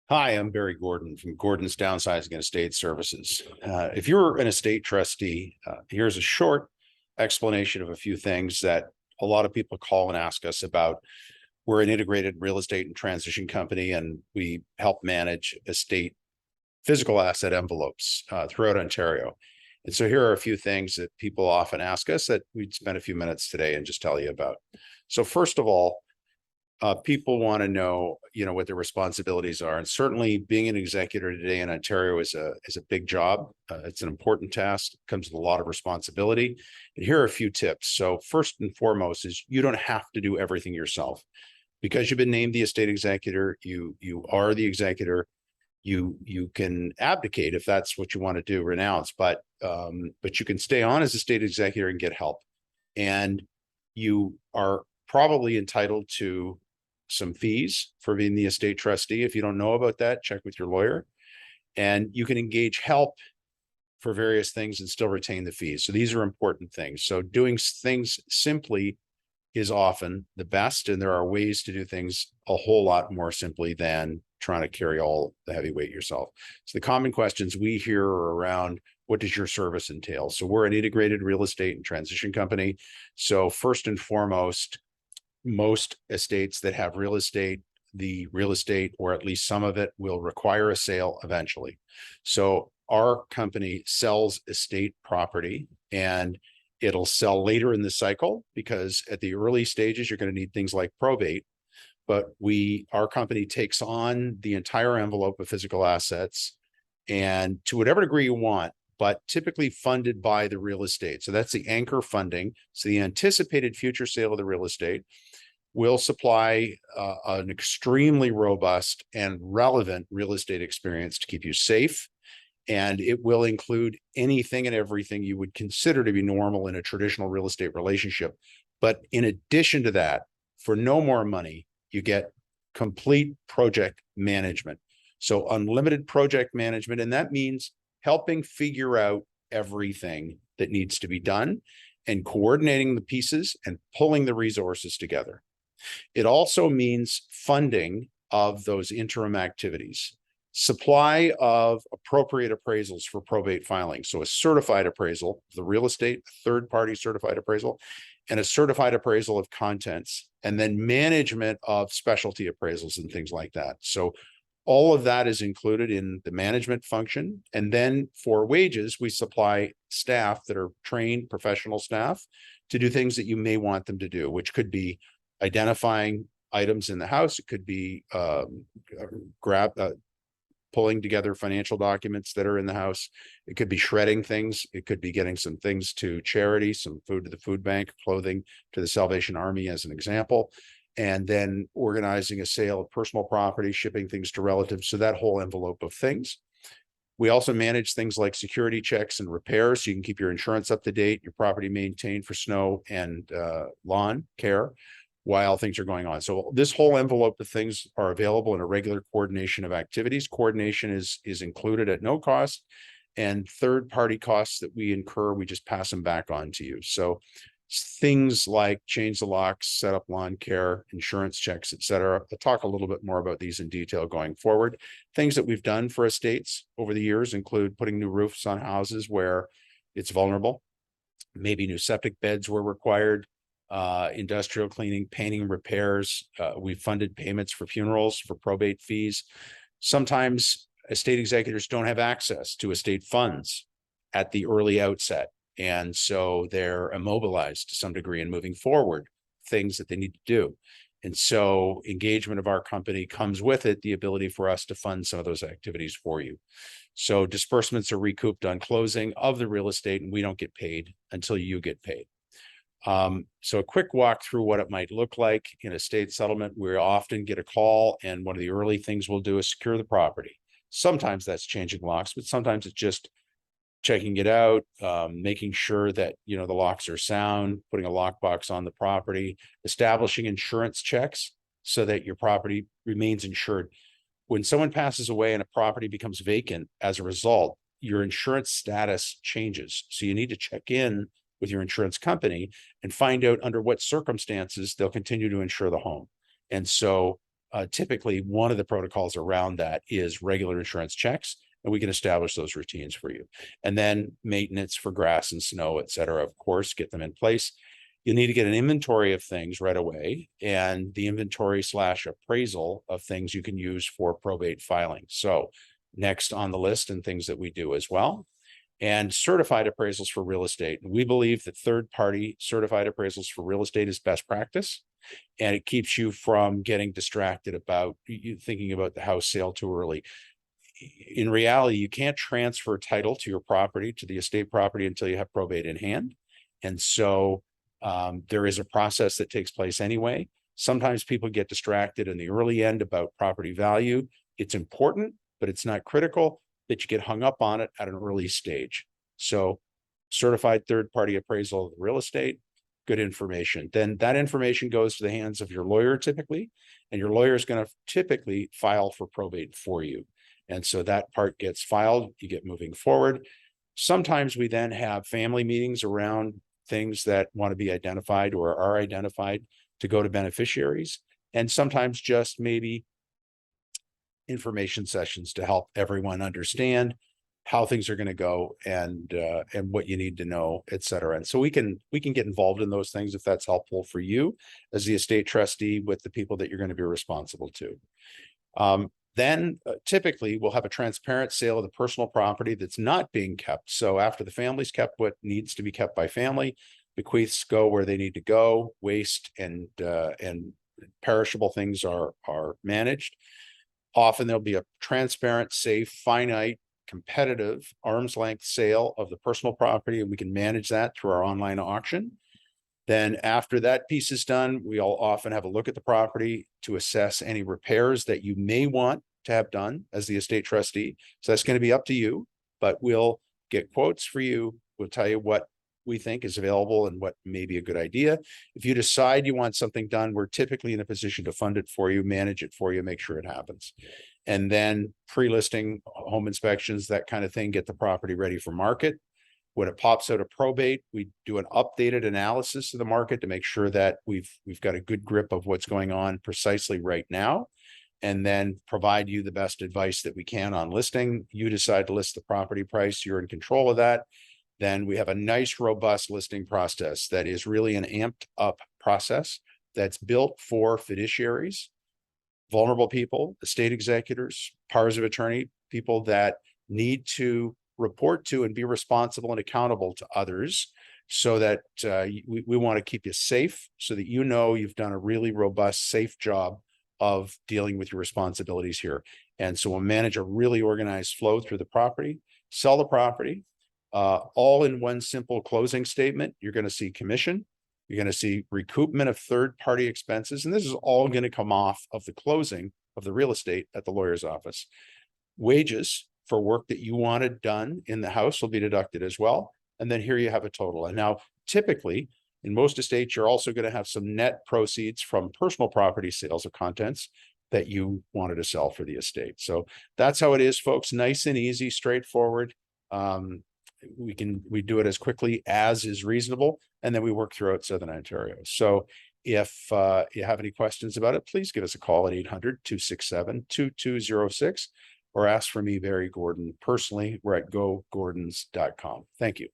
Hi, I'm Barry Gordon from Gordon's Downsizing and Estate Services. If you're an estate trustee, here's a short explanation of a few things that a lot of people call and ask us about. We're an integrated real estate and transition company, and we help manage estate physical asset envelopes throughout Ontario. And so here are a few things that people often ask us that we'd spend a few minutes today and just tell you about. So first of all, people want to know, what their responsibilities are, and certainly being an executor today in Ontario is a big job. It's an important task. It comes with a lot of responsibility. And here are a few tips. So first and foremost is you don't have to do everything yourself because you've been named the estate executor. You are the executor. You can abdicate if that's what you want to do, renounce, but you can stay on as a state executor and get help. And you are probably entitled to some fees for being the estate trustee. If you don't know about that, check with your lawyer. And you can engage help for various things and still retain the fees. So these are important things. So doing things simply is often the best, and there are ways to do things a whole lot more simply than trying to carry all the heavy weight yourself. So the common questions we hear are around, what does your service entail? So we're an integrated real estate and transition company. So first and foremost, most estates that have real estate, the real estate, or at least some of it, will require a sale eventually. So our company sells estate property, and it'll sell later in the cycle because at the early stages, you're going to need things like probate. But our company takes on the entire envelope of physical assets, and to whatever degree you want, but typically funded by the real estate. So that's the anchor funding. So the anticipated future sale of the real estate will supply an extremely robust and relevant real estate experience to keep you safe. And it will include anything and everything you would consider to be normal in a traditional real estate relationship. But in addition to that, for no more money, you get complete project management. So unlimited project management, and that means helping figure out everything that needs to be done and coordinating the pieces and pulling the resources together. It also means funding of those interim activities, supply of appropriate appraisals for probate filing. So a certified appraisal of the real estate, third-party certified appraisal, and a certified appraisal of contents, and then management of specialty appraisals and things like that. So all of that is included in the management function. And then for wages, we supply staff that are trained professional staff to do things that you may want them to do, which could be identifying items in the house. It could be pulling together financial documents that are in the house. It could be shredding things. It could be getting some things to charity, some food to the food bank, clothing to the Salvation Army, as an example, and then organizing a sale of personal property, shipping things to relatives. So that whole envelope of things. We also manage things like security checks and repairs, so you can keep your insurance up to date, your property maintained for snow and lawn care while things are going on. So this whole envelope of things are available in a regular coordination of activities. Coordination is included at no cost, and third-party costs that we incur, we just pass them back on to you. So things like change the locks, set up lawn care, insurance checks, etc. I'll talk a little bit more about these in detail going forward. Things that we've done for estates over the years include putting new roofs on houses where it's vulnerable. Maybe new septic beds were required, industrial cleaning, painting, repairs. We've funded payments for funerals, for probate fees. Sometimes estate executors don't have access to estate funds at the early outset, and so they're immobilized to some degree in moving forward things that they need to do. And so engagement of our company comes with it the ability for us to fund some of those activities for you. So disbursements are recouped on closing of the real estate, and we don't get paid until you get paid. So a quick walk through what it might look like in a estate settlement. We often get a call, and one of the early things we'll do is secure the property. Sometimes that's changing locks, but sometimes it's just checking it out, making sure that the locks are sound, putting a lockbox on the property, establishing insurance checks so that your property remains insured. When someone passes away and a property becomes vacant as a result, your insurance status changes. So you need to check in with your insurance company and find out under what circumstances they'll continue to insure the home. And so typically one of the protocols around that is regular insurance checks, and we can establish those routines for you. And then maintenance for grass and snow, et cetera, of course, get them in place. You need to get an inventory of things right away, and the inventory / appraisal of things you can use for probate filing. So next on the list, and things that we do as well, and certified appraisals for real estate. We believe that third-party certified appraisals for real estate is best practice, and it keeps you from getting distracted about you thinking about the house sale too early. In reality, you can't transfer title to your property, to the estate property, until you have probate in hand. And so there is a process that takes place anyway. Sometimes people get distracted in the early end about property value. It's important, but it's not critical that you get hung up on it at an early stage. So certified third-party appraisal of the real estate, good information. Then that information goes to the hands of your lawyer typically, and your lawyer is going to typically file for probate for you. And so that part gets filed, you get moving forward. Sometimes we then have family meetings around things that want to be identified or are identified to go to beneficiaries, and sometimes just maybe information sessions to help everyone understand how things are going to go and what you need to know, et cetera. And so we can get involved in those things if that's helpful for you as the estate trustee with the people that you're going to be responsible to. Then typically we'll have a transparent sale of the personal property that's not being kept. So after the family's kept what needs to be kept by family, bequeaths go where they need to go, waste and perishable things are managed. Often there'll be a transparent, safe, finite, competitive, arm's length sale of the personal property, and we can manage that through our online auction. Then after that piece is done, we'll often have a look at the property to assess any repairs that you may want to have done as the estate trustee. So that's going to be up to you, but we'll get quotes for you. We'll tell you what we think is available and what may be a good idea. If you decide you want something done, we're typically in a position to fund it for you, manage it for you, make sure it happens. And then pre-listing, home inspections, that kind of thing, get the property ready for market. When it pops out of probate, we do an updated analysis of the market to make sure that we've got a good grip of what's going on precisely right now, and then provide you the best advice that we can on listing. You decide to list the property price, you're in control of that. Then we have a nice, robust listing process that is really an amped up process that's built for fiduciaries, vulnerable people, estate executors, powers of attorney, people that need to report to and be responsible and accountable to others, so that we want to keep you safe, so that you know you've done a really robust, safe job of dealing with your responsibilities here. And so we'll manage a really organized flow through the property, sell the property, all in one simple closing statement. You're going to see commission, you're going to see recoupment of third-party expenses, and this is all going to come off of the closing of the real estate at the lawyer's office. Wages for work that you wanted done in the house will be deducted as well. And then here you have a total. And now typically in most estates, you're also going to have some net proceeds from personal property sales of contents that you wanted to sell for the estate. So that's how it is, folks. Nice and easy, straightforward. We do it as quickly as is reasonable, and then we work throughout Southern Ontario. So if you have any questions about it, please give us a call at 800-267-2206. or ask for me, Barry Gordon, personally. We're at gogordons.com. Thank you.